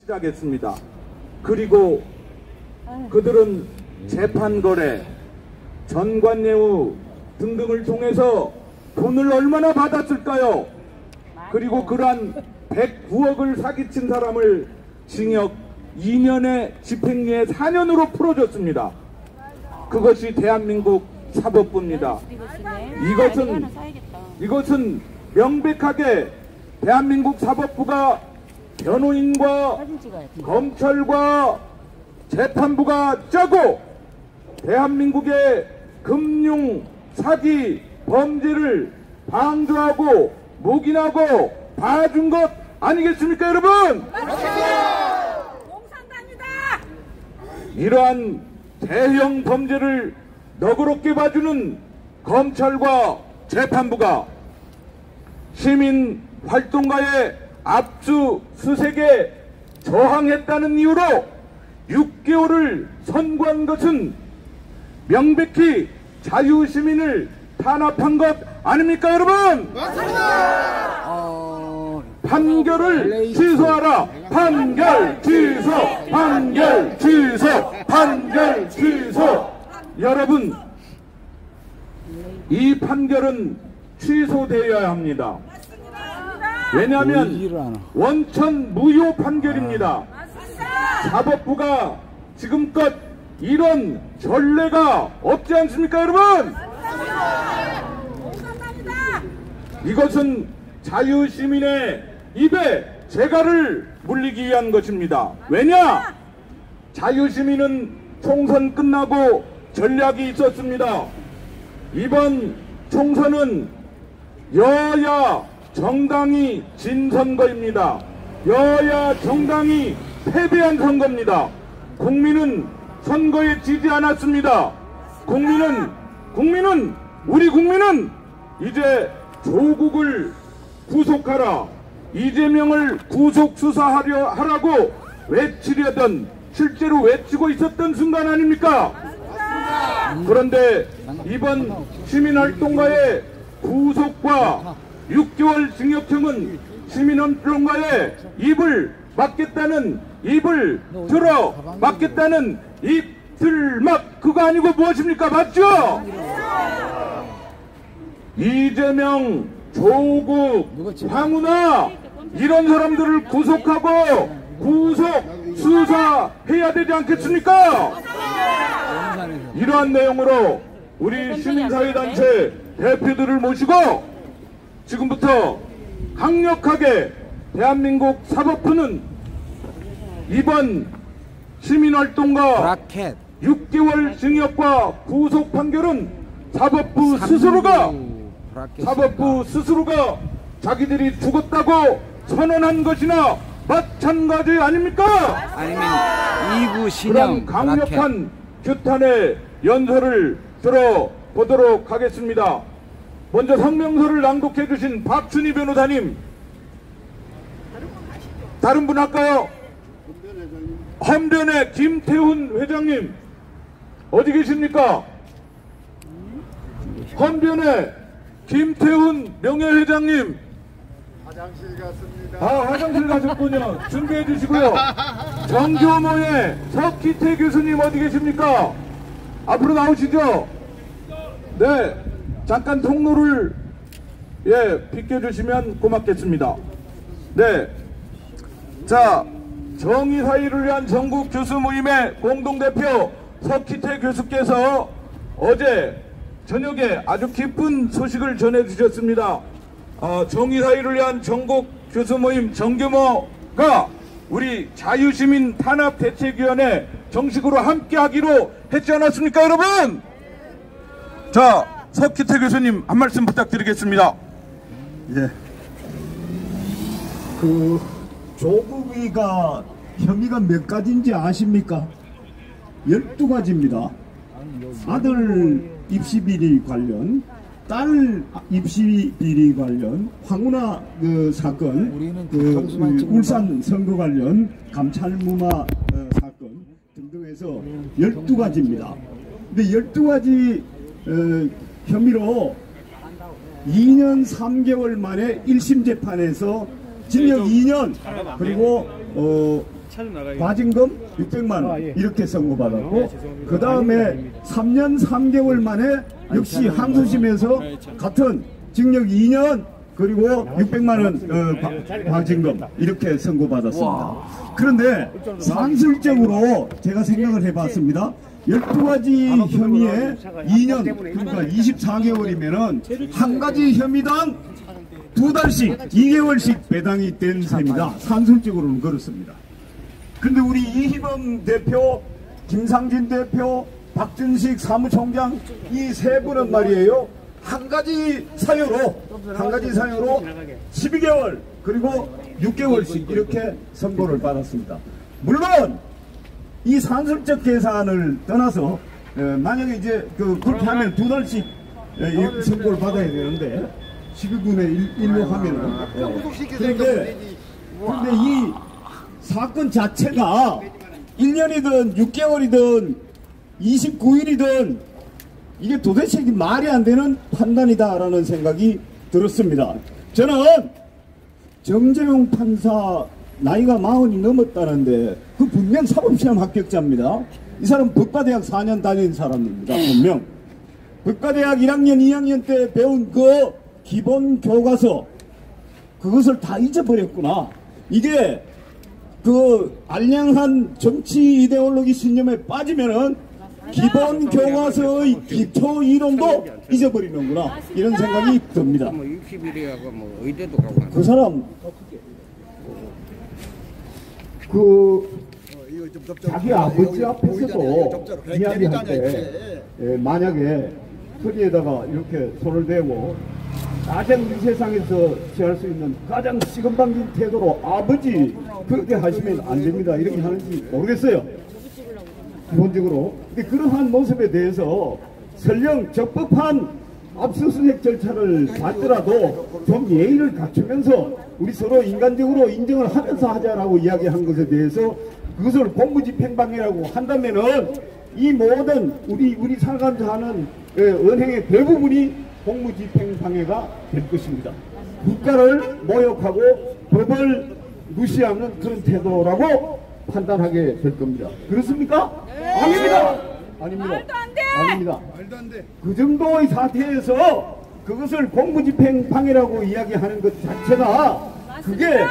시작했습니다. 그리고 그들은 재판 거래, 전관예우 등등을 통해서 돈을 얼마나 받았을까요? 그리고 그러한 109억을 사기친 사람을 징역 2년에 집행유예 4년으로 풀어줬습니다. 그것이 대한민국 사법부입니다. 이것은 명백하게 대한민국 사법부가 변호인과 검찰과 재판부가 짜고 대한민국의 금융 사기 범죄를 방조하고 묵인하고 봐준 것 아니겠습니까, 여러분? 맞습니다. 공산당이다. 이러한 대형 범죄를 너그럽게 봐주는 검찰과 재판부가 시민 활동가의 압수수색에 저항했다는 이유로 6개월을 선고한 것은 명백히 자유시민을 탄압한 것 아닙니까, 여러분? 판결을 취소하라. 판결 취소, 판결 취소, 판결 취소. 여러분, 이 판결은 취소되어야 합니다. 왜냐하면 원천 무효 판결입니다. 사법부가 지금껏 이런 전례가 없지 않습니까, 여러분? 이것은 자유시민의 입에 재갈을 물리기 위한 것입니다. 왜냐? 자유시민은 총선 끝나고 전략이 있었습니다. 이번 총선은 여야 정당이 진 선거입니다. 여야 정당이 패배한 선거입니다. 국민은 선거에 지지 않았습니다. 우리 국민은 이제 조국을 구속하라, 이재명을 구속 수사하라고 외치려던, 실제로 외치고 있었던 순간 아닙니까? 그런데 이번 시민활동가의 구속과 6개월 징역형은 시민활동가의 입을 막겠다는, 입을 들어 막겠다는 입틀막, 그거 아니고 무엇입니까? 맞죠? 이재명, 조국, 황운하 이런 사람들을 구속하고 구속 수사해야 되지 않겠습니까? 이러한 내용으로 우리 시민사회단체 대표들을 모시고 지금부터 강력하게 대한민국 사법부는 이번 시민활동가 6개월 징역과 구속 판결은 사법부 스스로가 자기들이 죽었다고 선언한 것이나 마찬가지 아닙니까? 아니면 2부 신형 그런 강력한 규탄의 연설을 들어보도록 하겠습니다. 먼저 성명서를 낭독해 주신 박춘희 변호사님, 다른 분 할까요? 헌변의 김태훈 회장님 어디 계십니까? 헌변의 김태훈 명예회장님. 화장실 갔습니다. 화장실 가셨군요. 준비해 주시고요. 정교모의 석기태 교수님 어디 계십니까? 앞으로 나오시죠. 네, 잠깐 통로를 비켜주시면 고맙겠습니다. 네, 자, 정의사회를 위한 전국 교수 모임의 공동대표 석기태 교수께서 어제 저녁에 아주 기쁜 소식을 전해주셨습니다. 정의사회를 위한 전국 교수 모임 정규모가 우리 자유시민 탄압대책위원회 정식으로 함께하기로 했지 않았습니까, 여러분? 자, 석기태 교수님 한 말씀 부탁드리겠습니다. 예. 조국이가 혐의가 몇 가지인지 아십니까? 12가지입니다. 아들 입시비리 관련, 딸 입시비리 관련, 황운하 사건, 울산 선거 관련, 감찰무마 사건 등등해서 12가지입니다. 근데 12가지 혐의로 2년 3개월 만에 1심 재판에서 징역 2년 그리고 과징금 600만 원 이렇게 선고받았고 그 다음에 3년 3개월 만에 역시 항소심에서 같은 징역 2년 그리고 600만 원 과징금 이렇게 선고받았습니다. 그런데 산술적으로 제가 생각을 해봤습니다. 12가지 혐의에 2년 그러니까 24개월이면은 한 가지 혐의당 2달씩 2개월씩 배당이 된 셈이다. 산술적으로는 그렇습니다. 근데 우리 이희범 대표, 김상진 대표, 박준식 사무총장 이 세 분은 말이에요. 한 가지 사유로 12개월 그리고 6개월씩 이렇게 선고를 받았습니다. 물론 이 산술적 계산을 떠나서 만약에 이제 그렇게 하면 2달씩 선고를 받아야 되는데 12분의 1로 하면은 그런데 이 사건 자체가 1년이든 6개월이든 29일이든 이게 도대체 말이 안 되는 판단이다라는 생각이 들었습니다. 저는 정재용 판사 나이가 40이 넘었다는데 그 분명 사법시험 합격자입니다. 이 사람 법과대학 4년 다닌 사람입니다. 분명 법과대학 1학년 2학년 때 배운 그 기본 교과서 그것을 다 잊어버렸구나. 이게 그 알량한 정치 이데올로기 신념에 빠지면은 기본 교과서의 기초 이론도 잊어버리는구나 이런 생각이 듭니다. 그 사람 자기 아버지 앞에서도 이야기할 때 만약에 허리에다가 이렇게 손을 대고 가장 이 세상에서 취할 수 있는 가장 시건방진 태도로 아버지 그렇게 하시면 안 됩니다 이렇게 하는지 모르겠어요. 기본적으로. 근데 그러한 모습에 대해서 설령 적법한 압수수색 절차를 받더라도 좀 예의를 갖추면서 우리 서로 인간적으로 인정을 하면서 하자라고 이야기한 것에 대해서 그것을 공무집행방해라고 한다면은 이 모든 우리 살아가면서 하는 은행의 대부분이 공무집행방해가 될 것입니다. 국가를 모욕하고 법을 무시하는 그런 태도라고 판단하게 될 겁니다. 그렇습니까? 네. 아닙니다. 아닙니다. 말도 안 돼. 아닙니다. 말도 안 돼. 그 정도의 사태에서 그것을 공무집행방해라고 이야기하는 것 자체가 그게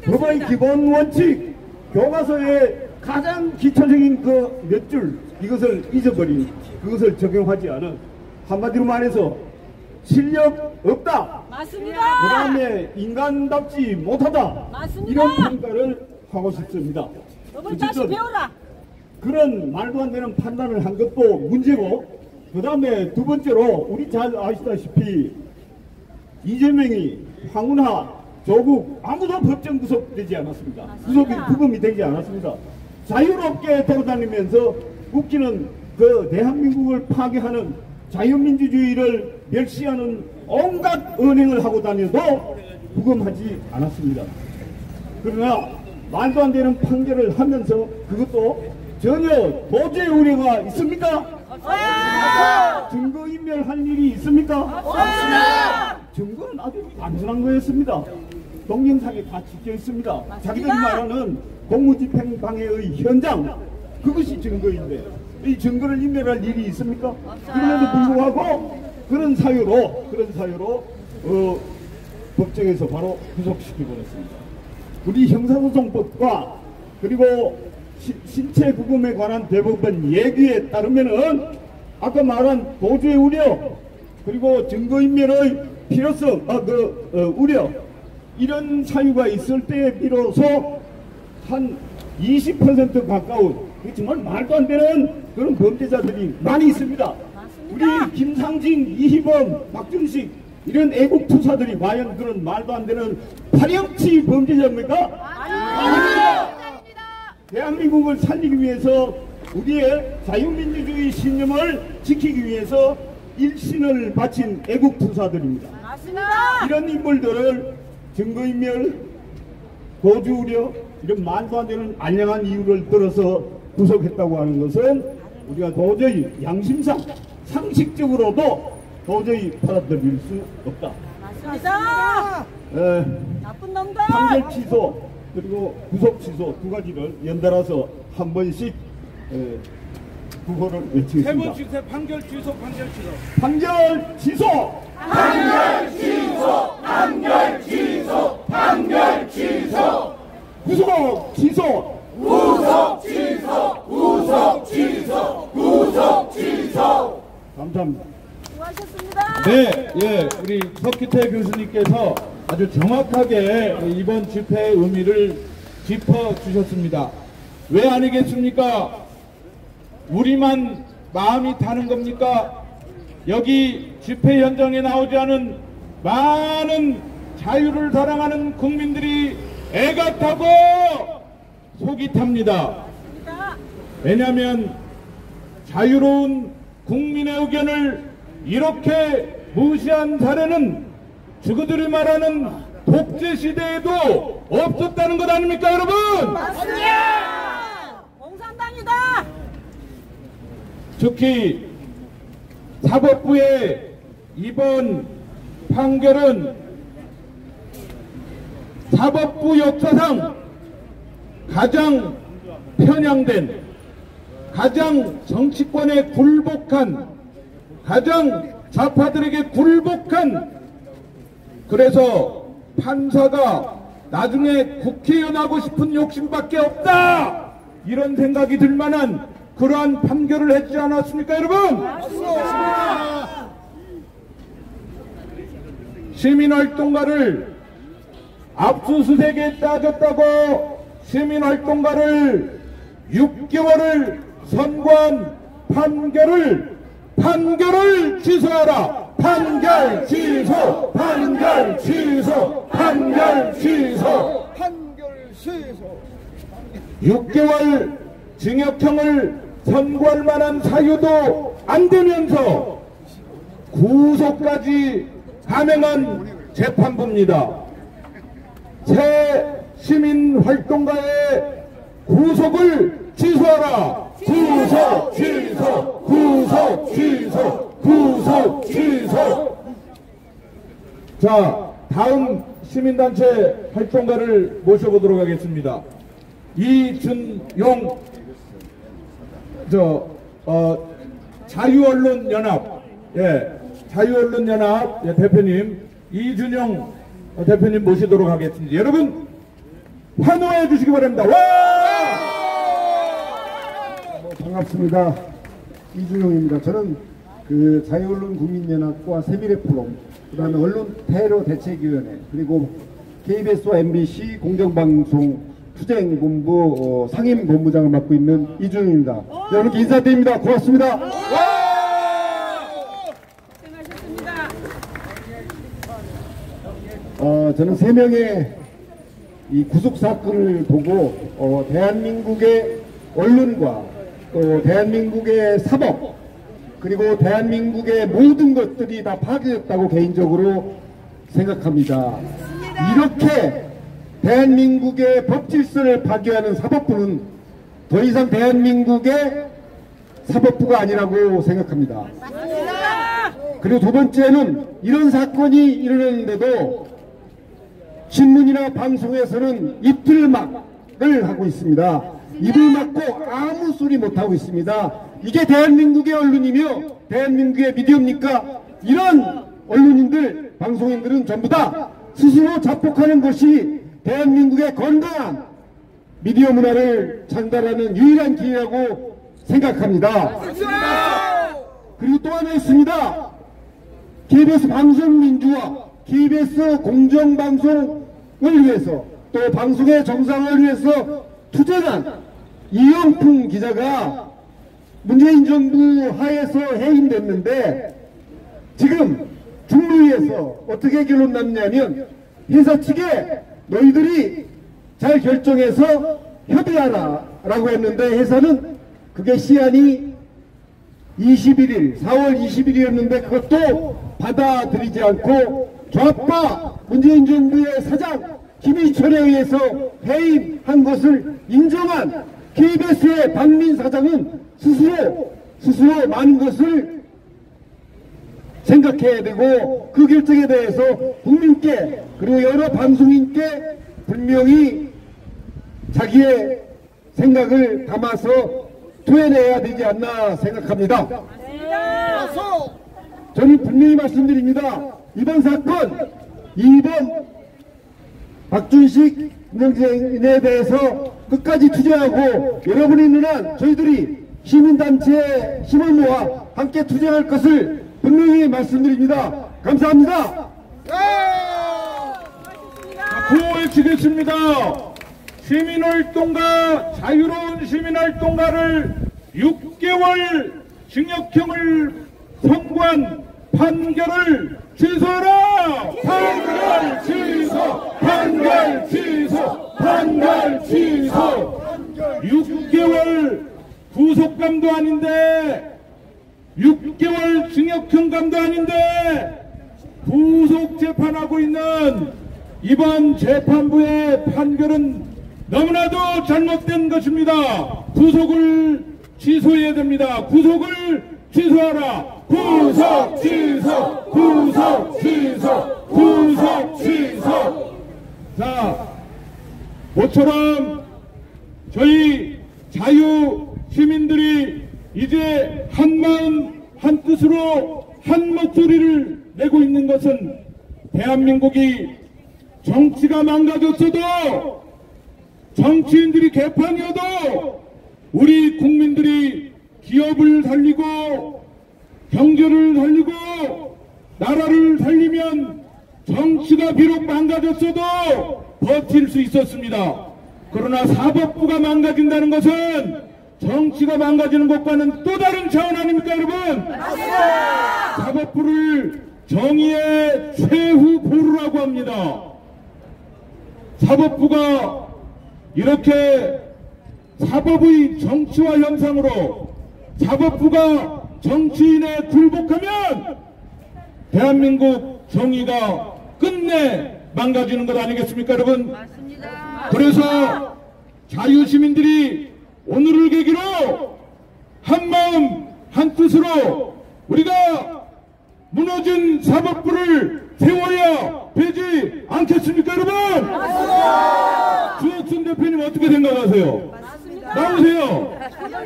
법의 기본 원칙 교과서의 가장 기초적인 그 몇 줄 이것을 잊어버린 그것을 적용하지 않은 한마디로 말해서 실력 없다. 맞습니다. 그 다음에 인간답지 못하다. 맞습니다. 이런 평가를 하고 싶습니다. 너는 다시 배워라. 그런 말도 안 되는 판단을 한 것도 문제고 그 다음에 두 번째로 우리 잘 아시다시피 이재명이 황운하 조국 아무도 법정 구속되지 않았습니다. 구금이 되지 않았습니다. 자유롭게 돌아다니면서 웃기는 그 대한민국을 파괴하는 자유민주주의를 멸시하는 온갖 언행을 하고 다녀도 구금하지 않았습니다. 그러나 말도 안 되는 판결을 하면서 그것도 전혀 도저히 우려가 있습니까? 없습니다. 증거인멸할 일이 있습니까? 없습니다. 증거는 아주 단순한 거였습니다. 동영상에 다 찍혀 있습니다. 자기들이 말하는 공무집행방해의 현장 그것이 증거인데 이 증거를 인멸할 일이 있습니까? 그럼에도 불구하고 그런 사유로 법정에서 바로 구속시켜버렸습니다. 우리 형사소송법과 그리고 신체 구금에 관한 대법원 예규에 따르면은 아까 말한 도주의 우려 그리고 증거인멸의 필요성 우려 이런 사유가 있을 때 비로소 한 20% 가까운 정말 말도 안 되는 그런 범죄자들이 많이 있습니다. 우리 김상진, 이희범, 박준식 이런 애국투사들이 과연 그런 말도 안 되는 파렴치 범죄자입니까? 아닙니다. 대한민국을 살리기 위해서 우리의 자유민주주의 신념을 지키기 위해서 일신을 바친 애국투사들입니다. 맞습니다. 이런 인물들을 증거인멸, 도주우려 이런 말도 안 되는 알량한 이유를 들어서 구속했다고 하는 것은 우리가 도저히 양심상 상식적으로도 도저히 받아들일 수 없다. 맞습니다. 나쁜 놈들. 판결 취소 그리고 구속 취소 두 가지를 연달아서 한 번씩 구호를 외치겠습니다. 세번 취소, 판결 취소, 판결 취소. 판결 취소! 판결 취소! 판결 취소! 판결 취소! 구속 취소! 구속 취소! 구속 취소! 구속 취소! 감사합니다. 수고하셨습니다. 네, 예, 우리 석기태 교수님께서 아주 정확하게 이번 집회의 의미를 짚어주셨습니다. 왜 아니겠습니까? 우리만 마음이 타는 겁니까? 여기 집회 현장에 나오지 않은 많은 자유를 사랑하는 국민들이 애가 타고 속이 탑니다. 왜냐하면 자유로운 국민의 의견을 이렇게 무시한 사례는 저그들이 말하는 독재 시대에도 없었다는 것 아닙니까, 여러분? 맞습니다. 공산당이다. 특히 사법부의 이번 판결은 사법부 역사상 가장 편향된, 가장 정치권에 굴복한, 가장 좌파들에게 굴복한, 그래서 판사가 나중에 국회의원 하고 싶은 욕심밖에 없다, 이런 생각이 들 만한 그러한 판결을 했지 않았습니까, 여러분? 맞습니다. 시민활동가를 압수수색에 따졌다고 시민활동가를 6개월을 선고한 판결을 취소하라. 판결 취소, 판결 취소, 판결 취소, 판결 취소. 6개월 징역형을 선고할 만한 사유도 안 되면서 구속까지 감행한 재판부입니다. 새 시민활동가의 구속을 취소하라. 구속 취소, 구속 취소, 구속 취소. 자, 다음 시민단체 활동가를 모셔보도록 하겠습니다. 이준용 자유언론연합, 자유언론연합 대표님, 이준용 대표님 모시도록 하겠습니다. 여러분 환호해 주시기 바랍니다. 와! 반갑습니다. 이준용입니다. 저는 그 자유언론국민연합과 세미래포럼, 그 다음에 언론테러 대책위원회, 그리고 KBS와 MBC 공정방송 투쟁본부 상임본부장을 맡고 있는 이준용입니다. 여러분께 인사드립니다. 고맙습니다. 고생하셨습니다. 저는 3명의 이 구속사건을 보고 대한민국의 언론과 또 대한민국의 사법, 그리고 대한민국의 모든 것들이 다 파괴됐다고 개인적으로 생각합니다. 이렇게 대한민국의 법질서를 파괴하는 사법부는 더 이상 대한민국의 사법부가 아니라고 생각합니다. 그리고 두 번째는 이런 사건이 일어났는데도 신문이나 방송에서는 입틀막을 하고 있습니다. 입을 막고 아무 소리 못하고 있습니다. 이게 대한민국의 언론이며 대한민국의 미디어입니까? 이런 언론인들, 방송인들은 전부 다 스스로 자폭하는 것이 대한민국의 건강한 미디어 문화를 전달하는 유일한 길이라고 생각합니다. 그리고 또 하나 있습니다. KBS 방송민주화, KBS 공정방송을 위해서, 또 방송의 정상을 위해서 투쟁한 이영풍 기자가 문재인 정부 하에서 해임됐는데, 지금 중루위에서 어떻게 결론 났냐면, 회사 측에 너희들이 잘 결정해서 협의하라 라고 했는데, 회사는 그게 시한이 21일, 4월 20일이었는데 그것도 받아들이지 않고 좌파 문재인 정부의 사장 김희철에 의해서 해임한 것을 인정한 KBS의 박민 사장은 스스로 많은 것을 생각해야 되고, 그 결정에 대해서 국민께 그리고 여러 방송인께 분명히 자기의 생각을 담아서 토해내야 되지 않나 생각합니다. 저는 분명히 말씀드립니다. 이번 사건, 이번 박준식 운영진에 대해서 끝까지 투쟁하고 여러분이 있는 한 저희들이 시민단체에 힘을 모아 함께 투쟁할 것을 분명히 말씀드립니다. 감사합니다. 구호해치겠습니다. 시민활동가, 자유로운 시민활동가를 6개월 징역형을 선고한 판결을 취소하라! 판결 취소! 판결 취소! 판결 취소! 6개월 구속감도 아닌데 6개월 징역형감도 아닌데 구속 재판하고 있는 이번 재판부의 판결은 너무나도 잘못된 것입니다. 구속을 취소해야 됩니다. 구속을 취소하라. 구속 취소, 구속 취소, 구속 취소. 자, 모처럼 저희 자유 시민들이 이제 한마음 한뜻으로 한 목소리를 내고 있는 것은 대한민국이 정치가 망가졌어도 정치인들이 개판이어도 우리 국민들이 기업을 살리고 경제를 살리고 나라를 살리면 정치가 비록 망가졌어도 버틸 수 있었습니다. 그러나 사법부가 망가진다는 것은 정치가 망가지는 것과는 또 다른 차원 아닙니까, 여러분? 맞습니다. 사법부를 정의의 최후 보루라고 합니다. 사법부가 이렇게 사법의 정치화 현상으로 사법부가 정치인에 굴복하면 대한민국 정의가 끝내 망가지는 것 아니겠습니까, 여러분? 맞습니다. 그래서 자유시민들이 오늘을 계기로 한마음 한뜻으로 우리가 무너진 사법부를 세워야 되지 않겠습니까, 여러분? 맞습니다. 주옥순 대표님 어떻게 생각하세요? 맞습니다. 나오세요.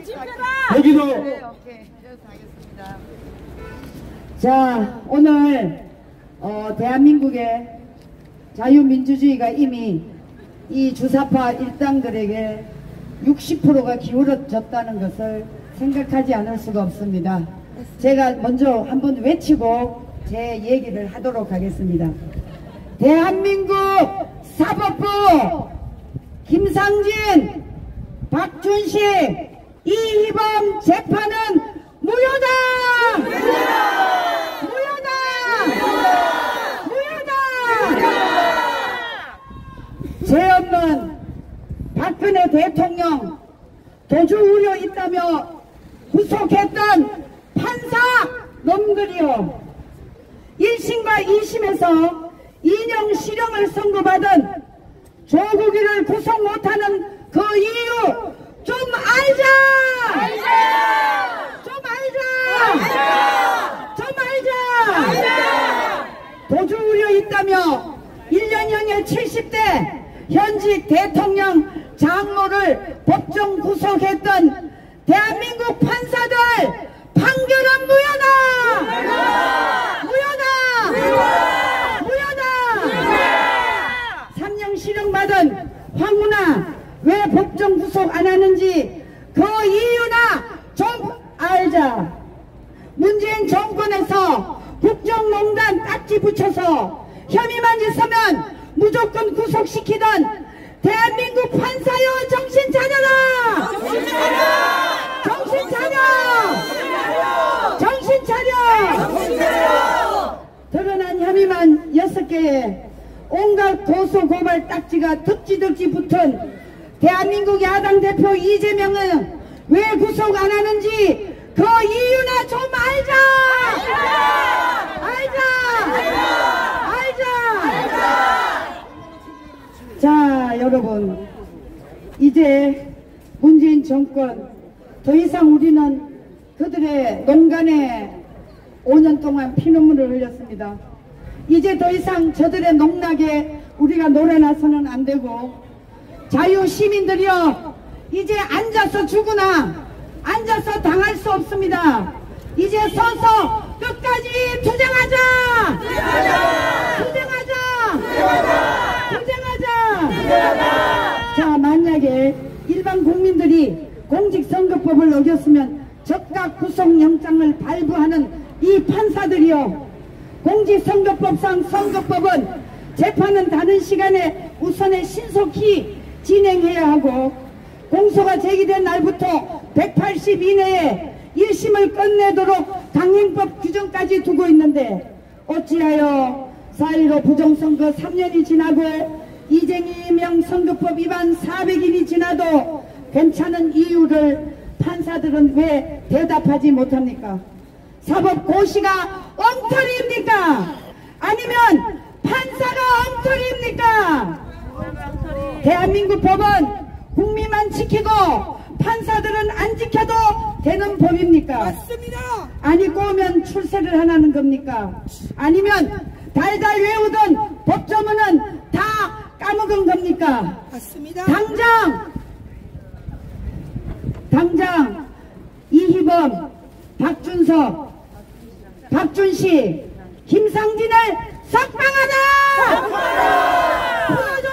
집회다. 거기서 자, 오늘 대한민국의 자유민주주의가 이미 이 주사파 일당들에게 60%가 기울어졌다는 것을 생각하지 않을 수가 없습니다. 제가 먼저 한번 외치고 제 얘기를 하도록 하겠습니다. 대한민국 사법부 김상진, 박준식, 이희범 재판은 무효다! 무효다! 죄 없는 박근혜 대통령 도주 우려 있다며 구속했던 판사 놈들이요, 1심과 2심에서 인형 실형을 선고받은 조국이를 구속 못하는 그 이유 좀 알자! 좀 알자! 도주 우려 있다며 1년형의 70대 현직 대통령 장모를 법정 구속했던 대한민국 판사들 판결은 무효다! 3년 실형받은 황운하 왜 법정 구속 안 하는지 그 이유나 좀 알자. 문재인 정권에서 국정농단 딱지 붙여서 혐의만 있으면 무조건 구속시키던 대한민국 판사여 정신 차려라! 정신 차려! 드러난 혐의만 6개에 온갖 고소 고발 딱지가 득지득지 붙은 대한민국 야당 대표 이재명은 왜 구속 안 하는지 그 이유나 좀 알자! 자, 여러분, 이제 문재인 정권 더 이상 우리는 그들의 농간에 5년 동안 피눈물을 흘렸습니다. 이제 더 이상 저들의 농락에 우리가 놀아나서는 안 되고 자유시민들이여, 이제 앉아서 죽으나 앉아서 당할 수 없습니다. 이제 서서 끝까지 투쟁하자! 투쟁하자! 자, 만약에 일반 국민들이 공직선거법을 어겼으면 즉각 구속영장을 발부하는 이 판사들이여, 공직선거법상 선거법은 재판은 다른 시간에 우선에 신속히 진행해야 하고, 공소가 제기된 날부터 180 이내에 1심을 끝내도록 강행법 규정까지 두고 있는데, 어찌하여 4.15 부정선거 3년이 지나고 이재명 선거법 위반 400일이 지나도 괜찮은 이유를 판사들은 왜 대답하지 못합니까? 사법고시가 엉터리입니까? 아니면 판사가 엉터리입니까? 대한민국 법은 국민만 지키고 판사들은 안 지켜도 되는 법입니까? 맞습니다. 아니, 꼬우면 출세를 하라는 겁니까? 아니면 달달 외우던 법조문은 다 까먹은 겁니까? 맞습니다. 당장 이희범, 박준석, 박준식, 김상진을 석방하라! 풀어줘라!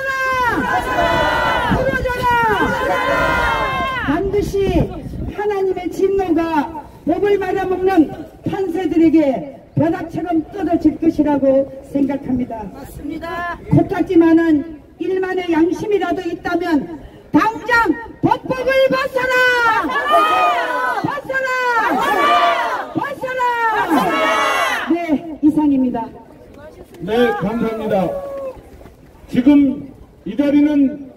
반드시 하나님의 진노가 법을 말아먹는 판사들에게 벼락처럼 떨어질 것이라고 생각합니다. 맞습니다. 코딱지만한 일만의 양심이라도 있다면 당장 법복을 벗어라! 네, 이상입니다. 네, 감사합니다. 지금 이 자리는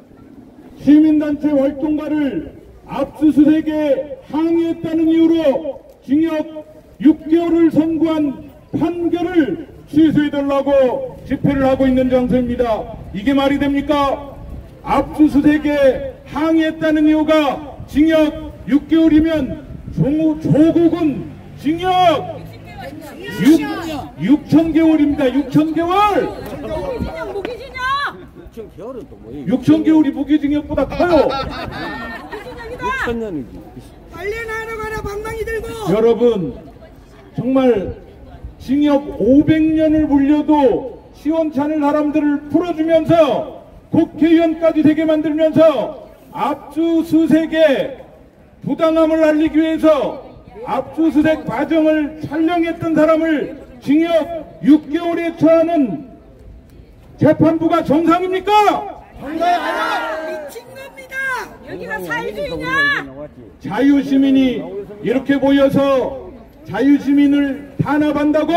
시민단체 활동가를 압수수색에 항의했다는 이유로 징역 6개월을 선고한 판결을 취소해달라고 집회를 하고 있는 장소입니다. 이게 말이 됩니까? 압수수색에 항의했다는 이유가 징역 6개월이면 조국은 징역 6,000개월입니다. 6,000개월! 무기징역! 6,000개월이 무기징역보다 커요. 빨리 나러 가라, 방망이 들고! 여러분, 정말 징역 500년을 물려도 시원찮을 사람들을 풀어주면서 국회의원까지 되게 만들면서 압수수색의 부당함을 알리기 위해서 압수수색 과정을 촬영했던 사람을 징역 6개월에 처하는 재판부가 정상입니까? 미친 겁니다! 여기가 사회주의냐! 자유시민이 이렇게 모여서 자유시민을 탄압한다고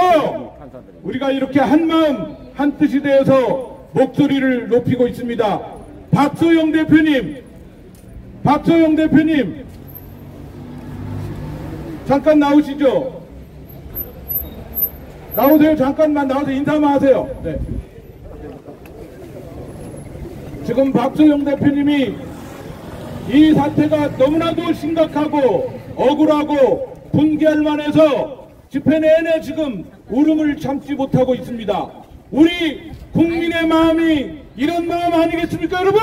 우리가 이렇게 한마음 한뜻이 되어서 목소리를 높이고 있습니다. 박소영 대표님 잠깐 나오시죠. 나오세요. 잠깐만 나와서 인사만 하세요. 네. 지금 박소영 대표님이 이 사태가 너무나도 심각하고 억울하고 분개할 만해서 집회 내내 지금 울음을 참지 못하고 있습니다. 우리 국민의 마음이 이런 마음 아니겠습니까, 여러분?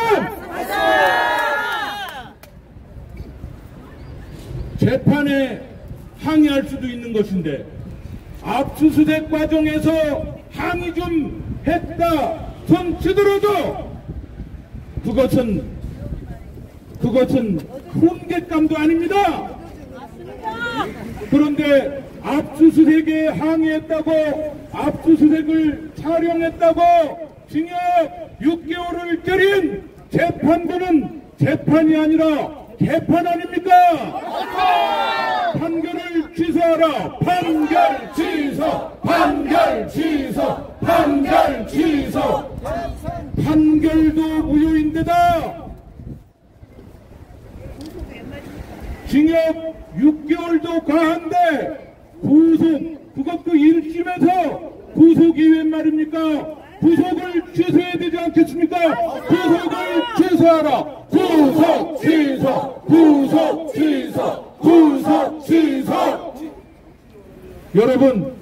재판에 항의할 수도 있는 것인데 압수수색 과정에서 항의 좀 했다 손치더라도 그것은 훈계감도 아닙니다. 그런데 압수수색에 항의했다고 압수수색을 촬영했다고 징역 6개월을 때린 재판부는 재판이 아니라 개판 아닙니까? 판결을 취소하라. 판결 취소. 판결도 무효인데다 징역 6개월도 과한데 그것도 1심에서 구속이 웬 말입니까? 구속을 취소해야 되지 않겠습니까? 구속을 취소하라. 구속 취소. 여러분,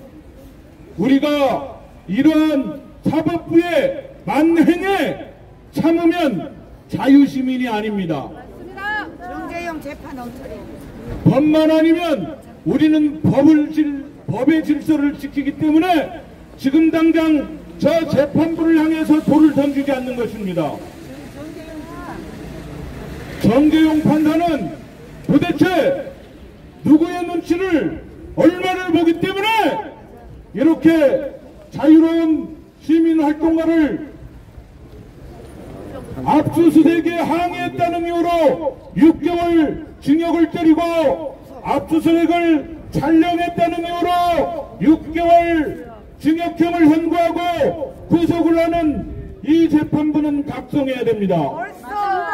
우리가 이러한 사법부의 만행에 참으면 자유시민이 아닙니다. 정재영 재판 엉터리. 법만 아니면 우리는 법의 질서를 지키기 때문에 지금 당장 저 재판부를 향해서 돌을 던지지 않는 것입니다. 정재용 판사는 도대체 누구의 눈치를 얼마를 보기 때문에 이렇게 자유로운 시민활동가를 압수수색에 항의했다는 이유로 6개월 징역을 때리고 압수수색을 촬영했다는 이유로 6개월 징역형을 선고하고 구속을 하는 이 재판부는 각성해야 됩니다.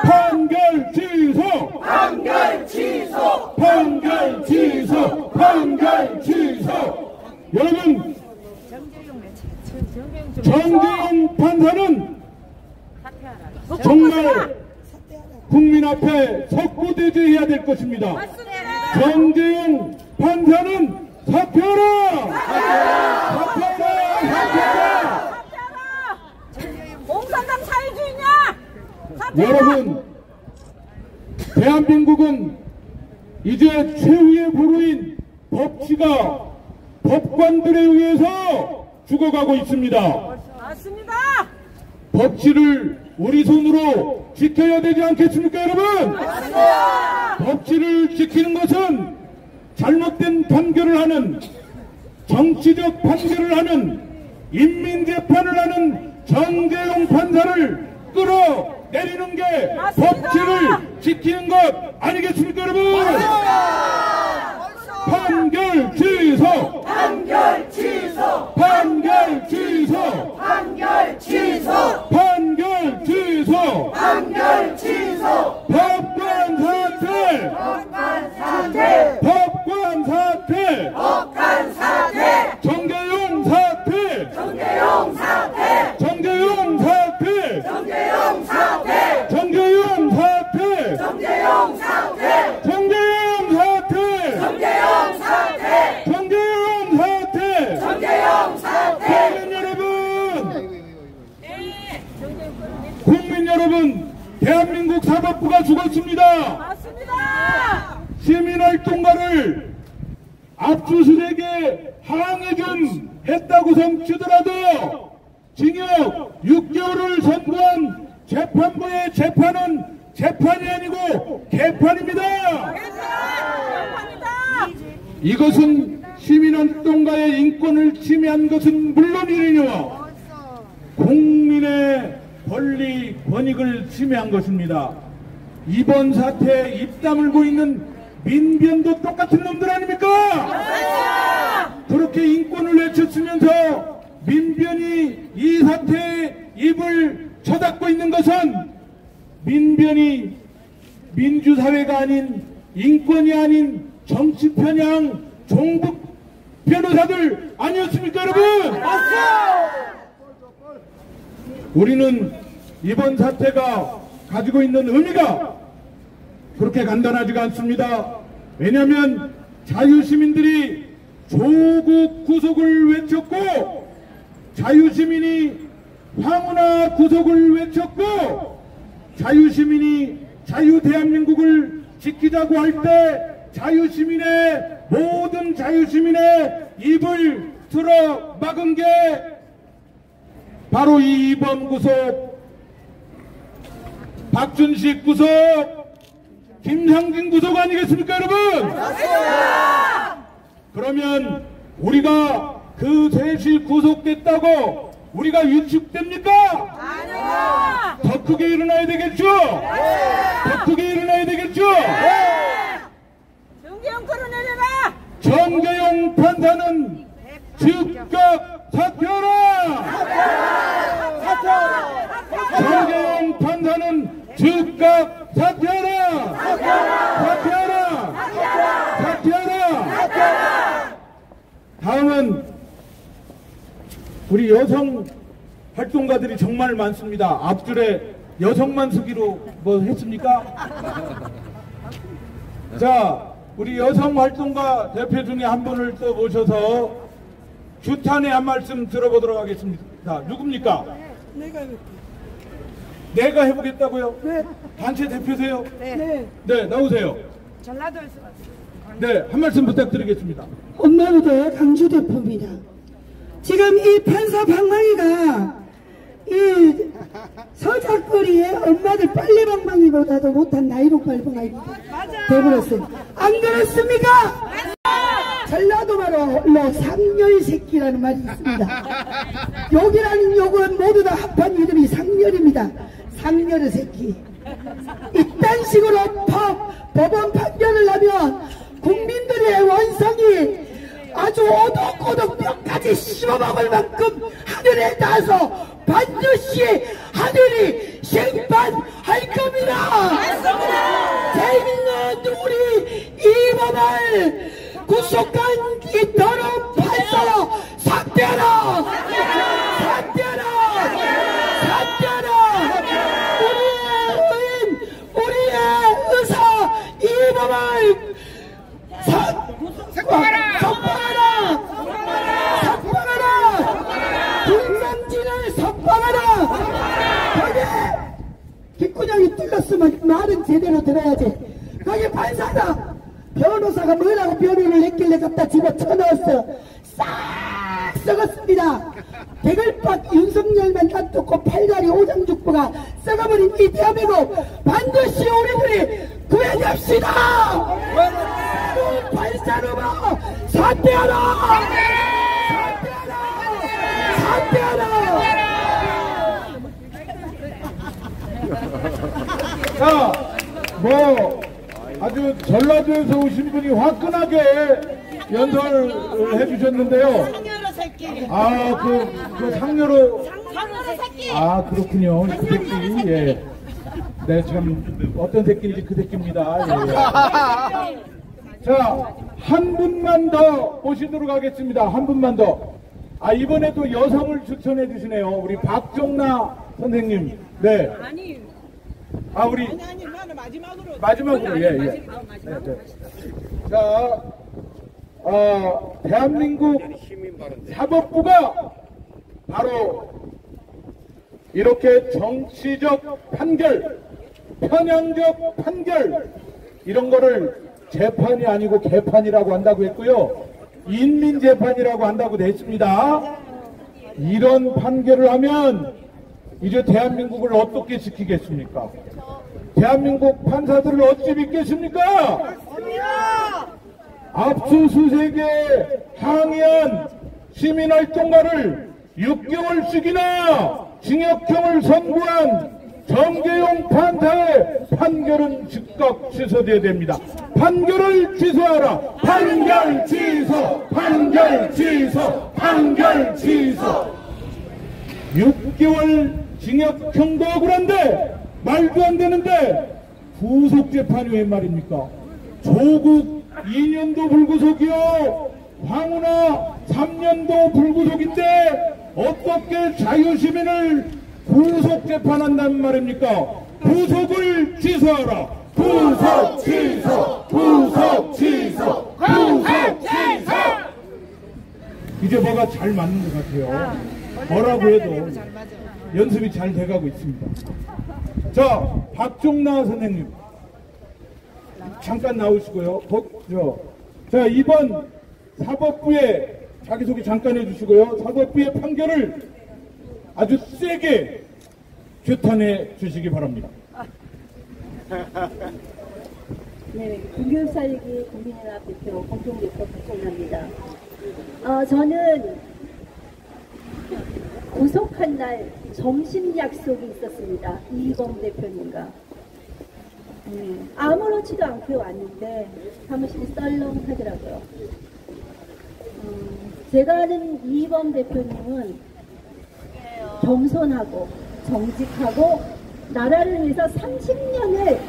판결 취소! 판결 취소! 판결 취소! 판결 취소! 여러분, 정재용 판사는 정말 국민 앞에 석고대죄해야 될 것입니다. 정재용 판사는 사퇴하라! 사퇴하라! 사퇴하라! 공산당 사회주의냐? 여러분, 대한민국은 이제 최후의 보루인 법치가 법관들에 의해서 죽어가고 있습니다. 맞습니다. 법치를 우리 손으로 지켜야 되지 않겠습니까, 여러분? 맞습니다. 법치를 지키는 것은 잘못된 판결을 하는, 정치적 판결을 하는, 인민재판을 하는 정재용 판사를 끌어내리는 게 법치를 지키는 것 아니겠습니까, 여러분? 판결 취소! 판결 취소! 판결 취소! 판결 취소! 판결 취소! 판결 취소! 법관 사퇴! 법관 사퇴! 법관 사퇴! 법관 사퇴! 정재용 사퇴! 정재용 사퇴! 정재용 사퇴! 정재용 사퇴! 정재용 사퇴! 정재용 사퇴! 정재용 사퇴! 정재용 사퇴! 정재용 사퇴! 정재용 사퇴! 국민 여러분, 대한민국 사법부가 죽었습니다. 맞습니다. 시민활동가를 압수수색에 항의 좀 했다고선 치더라도 징역 6개월을 선고한 재판부의 재판은 재판이 아니고 개판입니다. 이것은 시민활동가의 인권을 침해한 것은 물론이니와 국민의 권리, 권익을 침해한 것입니다. 이번 사태에 입 다물고 있는 민변도 똑같은 놈들 아닙니까? 그렇게 인권을 외쳤으면서 민변이 이 사태에 입을 쳐닫고 있는 것은 민변이 민주사회가 아닌, 인권이 아닌 정치 편향 종북 변호사들 아니었습니까, 여러분? 우리는 이번 사태가 가지고 있는 의미가 그렇게 간단하지가 않습니다. 왜냐하면 자유시민들이 조국 구속을 외쳤고, 자유시민이 황운하 구속을 외쳤고, 자유시민이 자유대한민국을 지키자고 할 때 자유시민의, 모든 자유시민의 입을 틀어 막은 게 바로 이 이번 구속, 박준식 구속, 김상진 구속 아니겠습니까, 여러분? 그러면 우리가 그 셋이 구속됐다고 우리가 위축됩니까? 아니요. 더 크게 일어나야 되겠죠? 더 크게 일어나야 되겠죠? 정재용 끌어내려라. 정재용 판사는 즉각 사퇴하라! 정재용 판사는 즉각 사퇴하라! 사퇴하라! 사퇴하라! 다음은 우리 여성 활동가들이 정말 많습니다. 앞줄에 여성만 쓰기로 뭐 했습니까? 자, 우리 여성 활동가 대표 중에 한 분을 또 모셔서 주탄의 한 말씀 들어보도록 하겠습니다. 누굽니까? 내가 해보겠다고요? 네. 단체 대표세요? 네. 네, 나오세요. 전라도에서 왔어요. 네, 한 말씀 부탁드리겠습니다. 엄마부대 강주 대표입니다. 지금 이 판사 방망이가 이 서작거리에 엄마들 빨래방망이보다도 못한 나이로 빨방아이가 돼버렸어요. 안 그렇습니까? 전라도 말로 상렬 새끼라는 말이 있습니다. 욕이라는 욕은 모두 다 합한 이름이 상렬입니다. 상렬의 새끼. 이딴 식으로 법원 판결을 하면 국민들의 원성이 아주 오독오독 뼈까지 씹어먹을 만큼 하늘에 닿아서 반드시 하늘이 심판할 겁니다. 재밌는 우리 이 법을 구속한 이 더러운 판사 삭제하라! 삭제하라! 삭제하라! 우리의 의인, 우리의 의사 이 법을 석방하라! 석방하라! 석방하라! 김상진을 석방하라! 거기 깃구녕이 뚫렸으면 말은 제대로 들어야지. 거기 판사다! 변호사가 뭐라고 변호를 했길래 갖다 집어쳐넣었어. 싹 썩었습니다. 대글박 윤석열만 놔두고 팔다리 오장육부가 썩어버린 이 대한민국 반드시 우리들이 구해냅시다. 발사로마 사퇴하라. 사퇴하라. 사퇴하라. 자, 아주 전라도에서 오신 분이 화끈하게 연설을 해주셨는데요. 상여로 새끼. 아, 그 상여로. 상여로 새끼. 아, 그렇군요. 그 새끼. 예. 네, 참 어떤 새끼인지 그 새끼입니다. 예. 자, 한 분만 더 모시도록 하겠습니다. 한 분만 더. 아, 이번에도 여성을 추천해 주시네요. 우리 박종나 선생님. 네. 아, 우리 마지막으로 예. 네. 자, 대한민국 사법부가 바로 이렇게 정치적 판결, 편향적 판결 이런 거를 재판이 아니고 개판이라고 한다고 했고요. 인민재판이라고 한다고 됐습니다. 이런 판결을 하면 이제 대한민국을 어떻게 지키겠습니까? 대한민국 판사들을 어찌 믿겠습니까? 압수수색에 항의한 시민활동가를 6개월씩이나 징역형을 선고한 정계용 판사의 판결은 즉각 취소돼야 됩니다. 판결을 취소하라. 판결 취소, 판결 취소, 판결 취소. 6개월 징역형도 억울한데 말도 안 되는데 구속재판이 웬 말입니까? 조국 2년도 불구속이요, 황운하 3년도 불구속인데 어떻게 자유시민을 구속재판한단 말입니까? 구속을 취소하라. 구속 취소, 구속 취소, 구속 취소. 이제 뭐가 잘 맞는 것 같아요. 뭐라고 해도 연습이 잘 돼가고 있습니다. 자, 박종나 선생님 잠깐 나오시고요. 자, 이번 사법부의 자기소개 잠깐 해주시고요. 사법부의 판결을 아주 세게 규탄해 주시기 바랍니다. 네, 공교육살리기 국민연합 대표 공동대표 박종나입니다. 저는 구속한 날 점심 약속이 있었습니다. 이희범 대표님과. 아무렇지도 않게 왔는데 사무실이 썰렁하더라고요. 제가 아는 이희범 대표님은 겸손하고 정직하고 나라를 위해서 30년을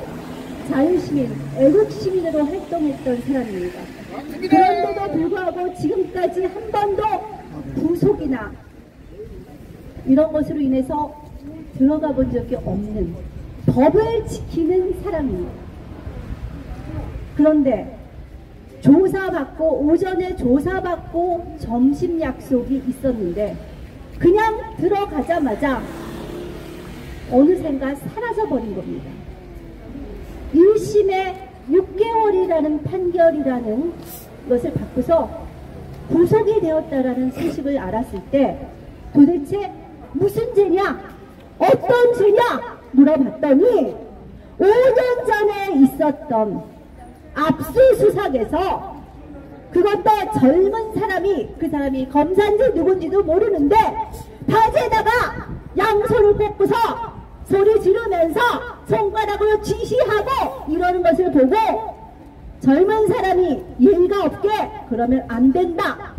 자유시민, 애국시민으로 활동했던 사람입니다. 그런데도 불구하고 지금까지 한 번도 구속이나 이런 것으로 인해서 들어가 본 적이 없는 법을 지키는 사람입니다. 그런데 조사받고 오전에 조사받고 점심 약속이 있었는데 그냥 들어가자마자 어느샌가 사라져버린 겁니다. 1심에 6개월이라는 판결이라는 것을 받고서 구속이 되었다라는 소식을 알았을 때 도대체 무슨 죄냐? 어떤 죄냐? 물어봤더니 5년 전에 있었던 압수수색에서 그것도 젊은 사람이, 그 사람이 검사인지 누군지도 모르는데 바지에다가 양손을 꽂고서 소리 지르면서 손가락으로 지시하고 이러는 것을 보고 젊은 사람이 예의가 없게 그러면 안 된다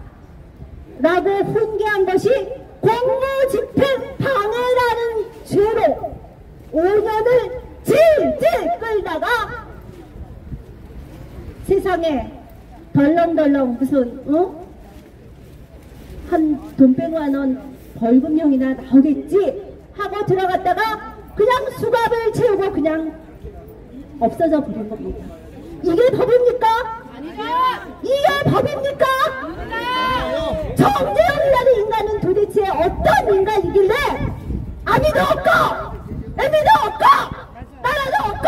라고 훈계한 것이 공무집행 방해라는 죄로 5년을 질질 끌다가 세상에 덜렁덜렁 무슨 한 돈 100만원 벌금형이나 나오겠지 하고 들어갔다가 그냥 수갑을 채우고 그냥 없어져 버린 겁니다. 이게 법입니까? 아니죠. 이게 법입니까? 아니죠. 정재영이라는 인간은 도대체 어떤 인간이길래 아미도 없고 애미도 없고 나라도 없고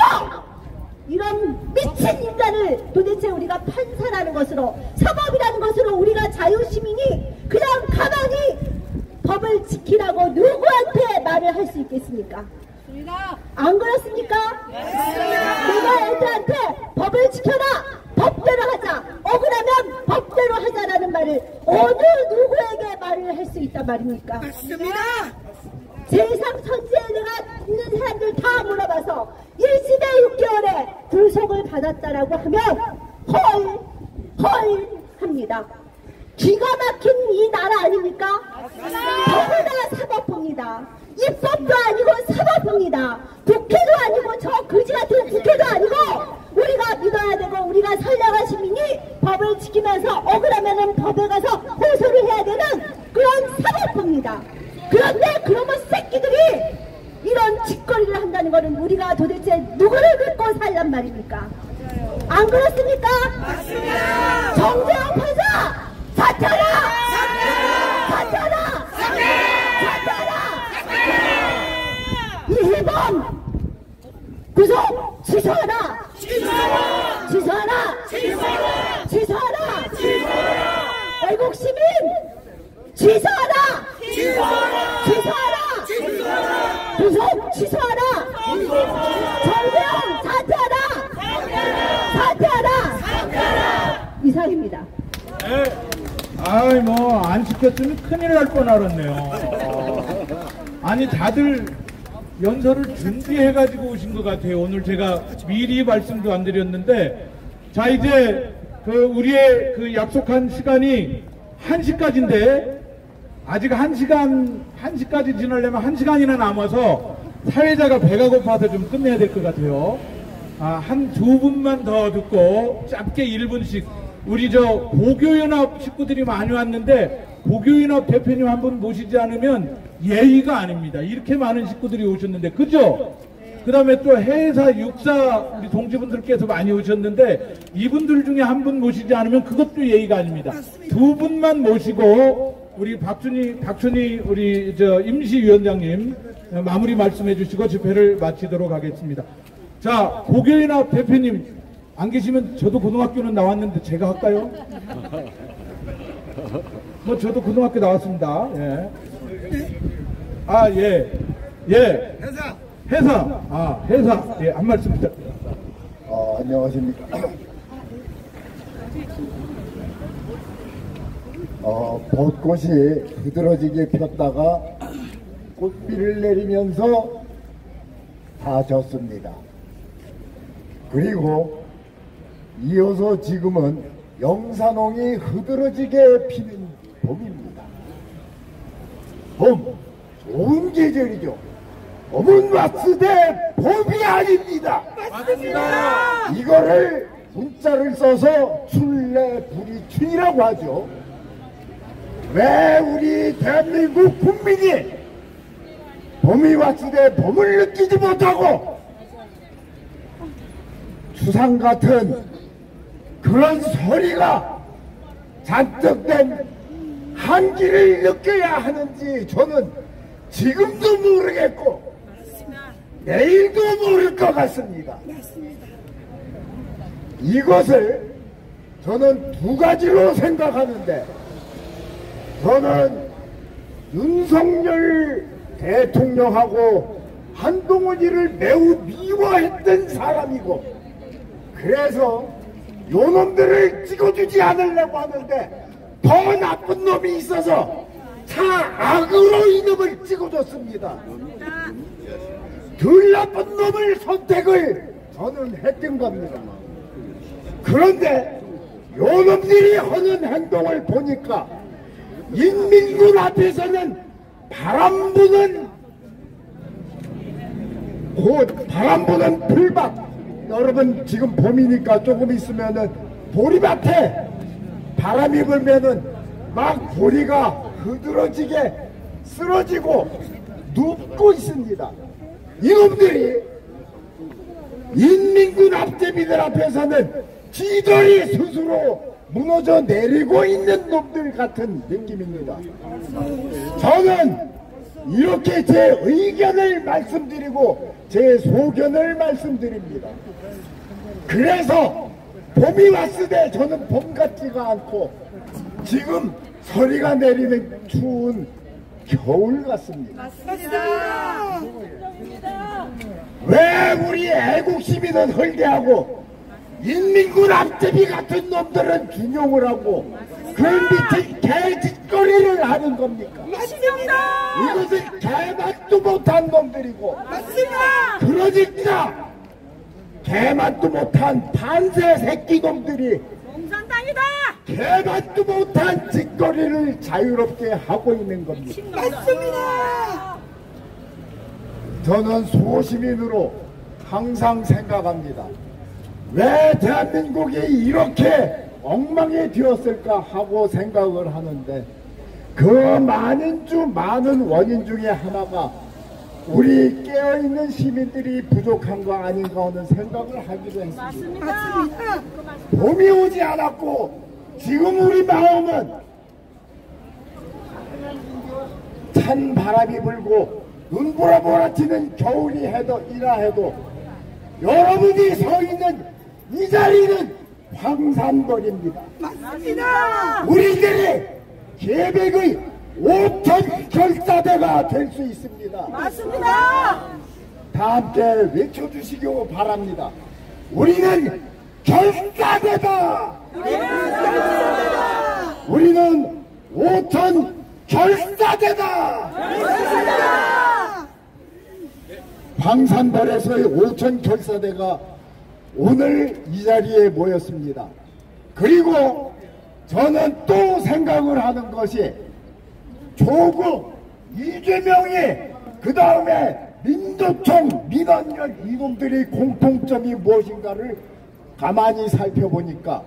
이런 미친 인간을 도대체 우리가 판사라는 것으로 사법이라는 것으로 우리가 자유시민이 그냥 가만히 법을 지키라고 누구한테 말을 할 수 있겠습니까? 안 그렇습니까? 내가 애들한테 법을 지켜라, 법대로 하자, 억울하면 법대로 하자라는 말을 어느 누구에게 말을 할 수 있단 말입니까? 맞습니다. 세상 천지에 내가 있는 사람들 다 물어봐서 1심에 6개월에 구속을 받았다라고 하면 헐 합니다. 기가 막힌 이 나라 아닙니까? 더구나 사법부입니다. 입법도 아니고 사법부입니다. 국회도 아니고 저 그지같은 국회도 아니고 우리가 믿어야 되고 우리가 선량한 시민이 법을 지키면서 억울하면 법에 가서 호소를 해야 되는 그런 사법부입니다. 그런데 그놈의 새끼들이 이런 짓거리를 한다는 것은 우리가 도대체 누구를 믿고 살란 말입니까? 안 그렇습니까? 맞습니다. 정재영 판사 사퇴하라! 사퇴하라! 사퇴하라! 이희범 구속 취소하라! 취소하라! 애국시민 취소하라! 구속 취소하라! 정재영 사퇴하라! 이상입니다. 네. 아이 뭐 안 시켰으면 큰일 날 뻔 알았네요. 아니 다들 연설을 준비해 가지고 오신 것 같아요. 오늘 제가 미리 말씀도 안 드렸는데 자 이제 그 우리의 그 약속한 시간이 1시까지인데 아직 1시까지 지나려면 1시간이나 남아서 사회자가 배가 고파서 좀 끝내야 될 것 같아요. 한 두 분만 더 듣고 짧게 1분씩 우리 저 고교연합 식구들이 많이 왔는데 고교연합 대표님 한 분 모시지 않으면 예의가 아닙니다. 이렇게 많은 식구들이 오셨는데 그죠? 그 다음에 또 해사 육사 우리 동지분들께서 많이 오셨는데 이분들 중에 한 분 모시지 않으면 그것도 예의가 아닙니다. 두 분만 모시고 우리 박춘희 우리 저 임시위원장님 마무리 말씀해 주시고 집회를 마치도록 하겠습니다. 자, 고교연합 대표님 안 계시면 저도 고등학교는 나왔는데 제가 할까요? 뭐 저도 고등학교 나왔습니다. 예. 회사. 예, 한 말씀 부탁드립니다. 안녕하십니까. 벚꽃이 흐드러지게 폈다가 꽃비를 내리면서 다 졌습니다. 그리고 이어서 지금은 영산홍이 흐드러지게 피는 봄입니다. 봄, 좋은 계절이죠. 봄은 왁스대 봄이 아닙니다. 맞습니다. 이거를 문자를 써서 출래부리춘이라고 하죠. 왜 우리 대한민국 국민이 봄이 왁스대 봄을 느끼지 못하고 추상 같은 그런 소리가 잔뜩 된 한기를 느껴야 하는지 저는 지금도 모르겠고 내일도 모를 것 같습니다. 이것을 저는 두 가지로 생각하는데, 저는 윤석열 대통령하고 한동훈이를 매우 미워했던 사람이고, 그래서 요놈들을 찍어주지 않으려고 하는데 더 나쁜 놈이 있어서 차악으로 이놈을 찍어줬습니다. 덜 나쁜 놈을 선택을 저는 했던 겁니다. 그런데 요놈들이 하는 행동을 보니까 인민군 앞에서는 바람 부는 풀밭, 여러분 지금 봄이니까 조금 있으면은 보리밭에 바람이 불면은 막 보리가 흐드러지게 쓰러지고 눕고 있습니다. 이놈들이 인민군 앞제비들 앞에서는 지들이 스스로 무너져 내리고 있는 놈들 같은 느낌입니다. 저는 이렇게 제 의견을 말씀드리고 제 소견을 말씀드립니다. 그래서 봄이 왔을 때 저는 봄 같지가 않고 지금 서리가 내리는 추운 겨울 같습니다. 맞습니다. 왜 우리 애국 시민은 헐게하고 인민군 앞제비 같은 놈들은 준용을 하고 그 밑에 개짓거리를 하는 겁니까? 맞습니다. 이것은 개맛도 못한 놈들이고, 맞습니다. 그러니까 개맛도 못한 판세 새끼 놈들이 공산당이다. 개맛도 못한 짓거리를 자유롭게 하고 있는 겁니다. 맞습니다. 저는 소시민으로 항상 생각합니다. 왜 대한민국이 이렇게 엉망이 되었을까 하고 생각을 하는데, 그 많은 원인 중에 하나가 우리 깨어있는 시민들이 부족한 거 아닌가 하는 생각을 하기도 했습니다. 맞습니다. 봄이 오지 않았고 지금 우리 마음은 찬 바람이 불고 눈보라보라 튀는 겨울이 이라 해도 여러분이 서 있는 이 자리는 황산벌입니다. 맞습니다. 우리들이 계백의 5천 결사대가 될 수 있습니다. 맞습니다. 다 함께 외쳐주시기 바랍니다. 우리는 결사대다. 우리는 5천 결사대다. 황산벌에서의 5천 결사대가 오늘 이 자리에 모였습니다. 그리고 저는 또 생각을 하는 것이 조국, 이재명이 그 다음에 민주총, 민원연 이놈들의 공통점이 무엇인가를 가만히 살펴보니까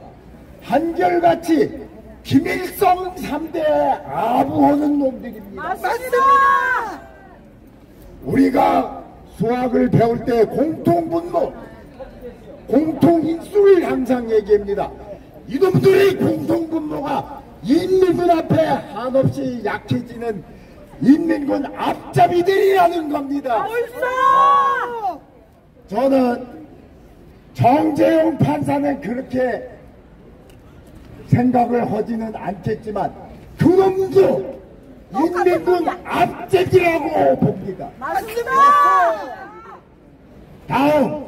한결같이 김일성 3대에 아부하는 놈들입니다. 맞습니다. 우리가 수학을 배울 때 공통분모, 공통인수를 항상 얘기합니다. 이놈들의 공통분모가 인민군 앞에 한없이 약해지는 인민군 앞잡이들이라는 겁니다. 벌써! 저는 정재용 판사는 그렇게 생각을 하지는 않겠지만 그놈도 인민군 앞잡이라고 봅니다. 맞습니다. 다음,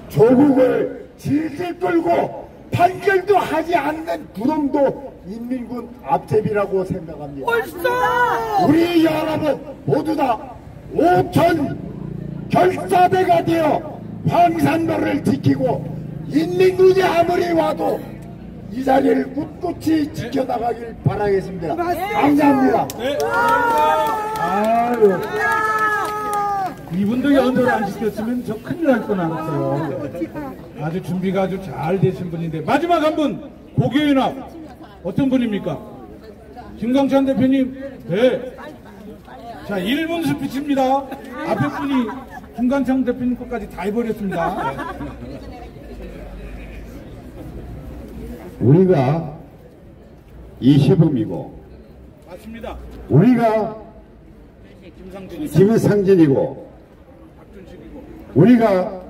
조국을 질질 끌고 판결도 하지 않는 그놈도 인민군 앞제비라고 생각합니다. 벌써! 우리 여러분 모두 다 5천 결사대가 되어 황산벌을 지키고 인민군이 아무리 와도 이 자리를 꿋꿋이 지켜나가길 바라겠습니다. 감사합니다. 네. 아유. 이분도 연설을 안 시켰으면 저 큰일 날 뻔했어요. 아주 준비가 아주 잘 되신 분인데, 마지막 한 분, 고교연합 어떤 분입니까? 김광찬 대표님. 네. 자, 1분 스피치입니다. 앞에 분이 김광찬 대표님 것까지 다 해버렸습니다. 우리가 이 시범이고, 맞습니다. 우리가 김상진이고, 우리가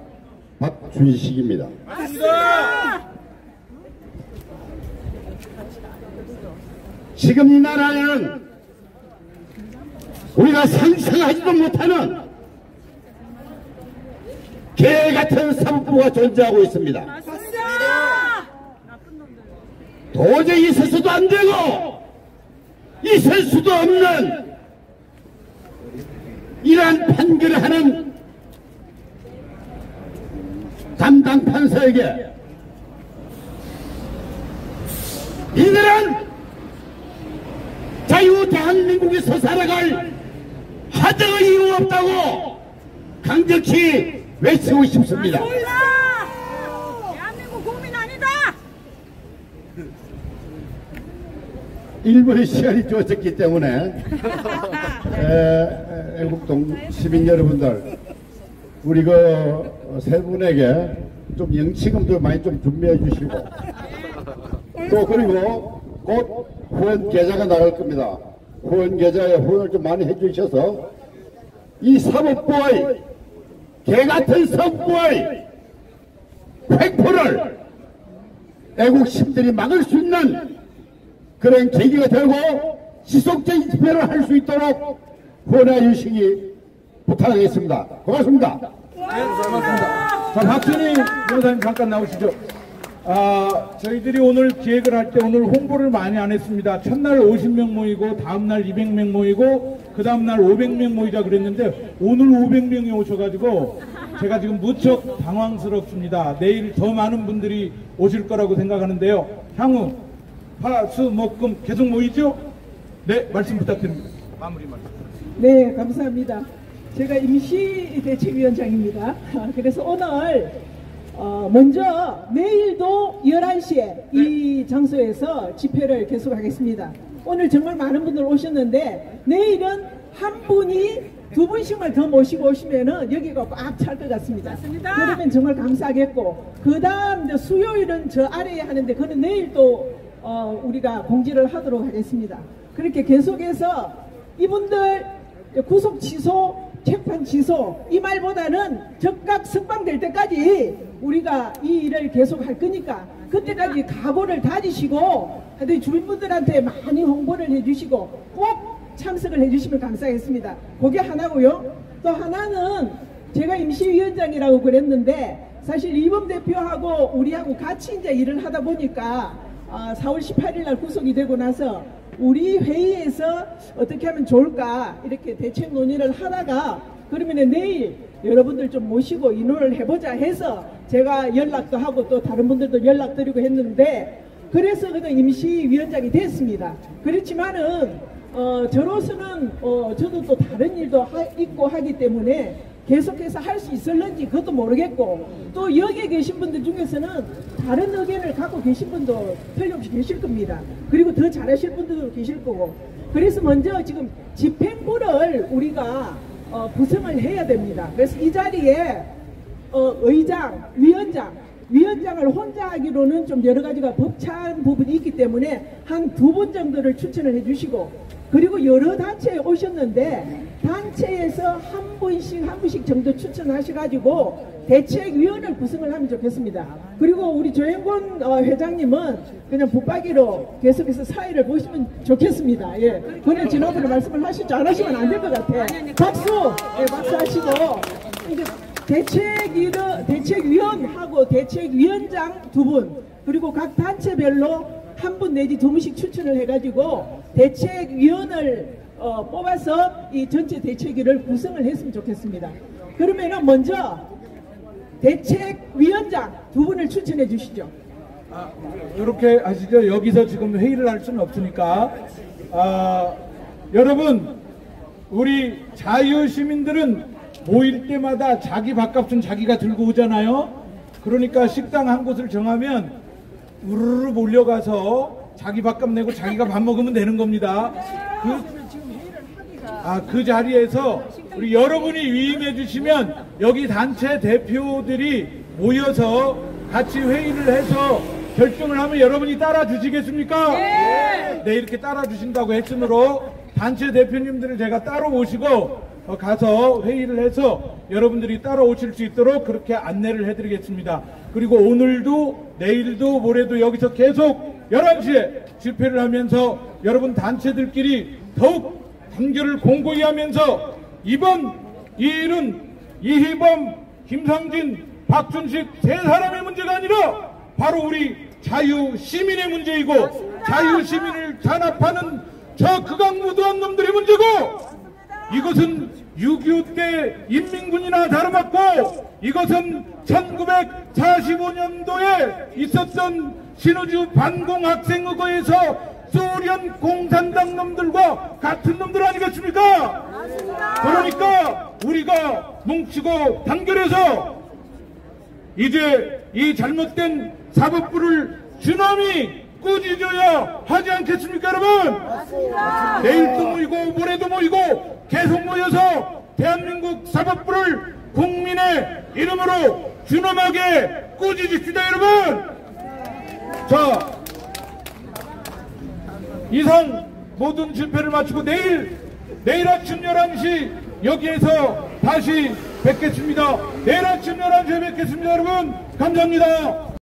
박준식입니다. 지금 이 나라에는 우리가 상상하지도 못하는 개 같은 사법부가 존재하고 있습니다. 도저히 있어서도 안 되고 있을 수도 없는 이러한 판결을 하는 담당 판사에게 이들은 자유 대한민국에서 살아갈 하등의 이유 없다고 강력히 외치고 싶습니다. 대한민국 국민 아니다. 1분의 시간이 주어졌기 때문에 애국동 시민 여러분들, 우리 세 분에게 좀 영치금도 많이 좀 준비해 주시고, 또 그리고 곧 후원 계좌가 나갈 겁니다. 후원 계좌에 후원을 좀 많이 해주셔서 이 사법부의 개같은 사법부의 횡포를 애국심들이 막을 수 있는 그런 계기가 되고 지속적인 집회를 할 수 있도록 후원해 주시기 부탁하겠습니다. 고맙습니다. 네, 고맙습니다. 자, 박준희 변호사님 잠깐 나오시죠. 저희들이 오늘 기획을 할 때 오늘 홍보를 많이 안 했습니다. 첫날 50명 모이고 다음날 200명 모이고 그 다음날 500명 모이자 그랬는데 오늘 500명이 오셔가지고 제가 지금 무척 당황스럽습니다. 내일 더 많은 분들이 오실 거라고 생각하는데요. 향후 화, 수, 목, 금 계속 모이죠? 네, 말씀 부탁드립니다. 마무리 말씀. 네, 감사합니다. 제가 임시대책위원장입니다. 그래서 오늘 먼저 내일도 11시에 이 장소에서 집회를 계속하겠습니다. 오늘 정말 많은 분들 오셨는데 내일은 한 분이 두 분씩만 더 모시고 오시면은 여기가 꽉 찰 것 같습니다. 맞습니다. 그러면 정말 감사하겠고, 그 다음 수요일은 저 아래에 하는데 그는 내일 또 우리가 공지를 하도록 하겠습니다. 그렇게 계속해서 이분들 구속 취소, 재판 취소 이 말보다는 적각 석방될 때까지 우리가 이 일을 계속 할 거니까 그때까지 각오를 다지시고 하여튼 주민분들한테 많이 홍보를 해주시고 꼭 참석을 해주시면 감사하겠습니다. 그게 하나고요. 또 하나는 제가 임시위원장이라고 그랬는데 사실 이범 대표하고 우리하고 같이 이제 일을 하다 보니까 4월 18일 날 구속이 되고 나서 우리 회의에서 어떻게 하면 좋을까 이렇게 대책 논의를 하다가 그러면 내일 여러분들 좀 모시고 인원을 해보자 해서 제가 연락도 하고 또 다른 분들도 연락드리고 했는데 그래서 그냥 임시위원장이 됐습니다. 그렇지만은 저로서는 저도 또 다른 일도 있고 하기 때문에 계속해서 할 수 있을런지 그것도 모르겠고 또 여기에 계신 분들 중에서는 다른 의견을 갖고 계신 분도 틀림없이 계실 겁니다. 그리고 더 잘하실 분들도 계실 거고 그래서 먼저 지금 집행부를 우리가 구성을 해야 됩니다. 그래서 이 자리에 의장, 위원장을 혼자 하기로는 좀 여러 가지가 벅찬 부분이 있기 때문에 한 2분 정도를 추천을 해주시고 그리고 여러 단체에 오셨는데 단체에서 한 분씩 정도 추천하셔가지고 대책위원회를 구성을 하면 좋겠습니다. 그리고 우리 조영권 회장님은 그냥 붙박이로 계속해서 사회를 보시면 좋겠습니다. 예, 그는 지난번에 말씀을 하시죠. 안 하시면 안 될 것 같아. 박수! 예, 박수 하시고 이제 대책위원하고 대책위원장 2분 그리고 각 단체별로 1분 내지 2분씩 추천을 해가지고 대책위원을 뽑아서 이 전체 대책위를 구성을 했으면 좋겠습니다. 그러면은 먼저 대책위원장 2분을 추천해 주시죠. 이렇게 하시죠. 여기서 지금 회의를 할 수는 없으니까 여러분 우리 자유시민들은 모일 때마다 자기 밥값은 자기가 들고 오잖아요. 그러니까 식당 한 곳을 정하면 우르르 몰려가서 자기 밥값 내고 자기가 밥 먹으면 되는 겁니다. 그 자리에서 우리 여러분이 위임해 주시면 여기 단체 대표들이 모여서 같이 회의를 해서 결정을 하면 여러분이 따라 주시겠습니까? 네, 이렇게 따라 주신다고 했으므로 단체 대표님들을 제가 따로 모시고 가서 회의를 해서 여러분들이 따라오실 수 있도록 그렇게 안내를 해드리겠습니다. 그리고 오늘도 내일도 모레도 여기서 계속 11시에 집회를 하면서 여러분 단체들끼리 더욱 단결을 공고히 하면서 이번 이 일은 이희범, 김상진, 박준식 세 사람의 문제가 아니라 바로 우리 자유시민의 문제이고 자유시민을 단합하는 저 극악무도한 놈들의 문제고 이것은 6.25 때 인민군이나 다름없고 이것은 1945년도에 있었던 신우주 반공학생의거에서 소련 공산당 놈들과 같은 놈들 아니겠습니까? 그러니까 우리가 뭉치고 단결해서 이제 이 잘못된 사법부를 준엄히 꾸짖어야 하지 않겠습니까, 여러분? 맞습니다. 내일도 모이고 모레도 모이고 계속 모여서 대한민국 사법부를 국민의 이름으로 준엄하게 꾸짖읍시다, 여러분. 자, 이상 모든 집회를 마치고 내일 아침 11시 여기에서 다시 뵙겠습니다. 내일 아침 11시에 뵙겠습니다, 여러분. 감사합니다.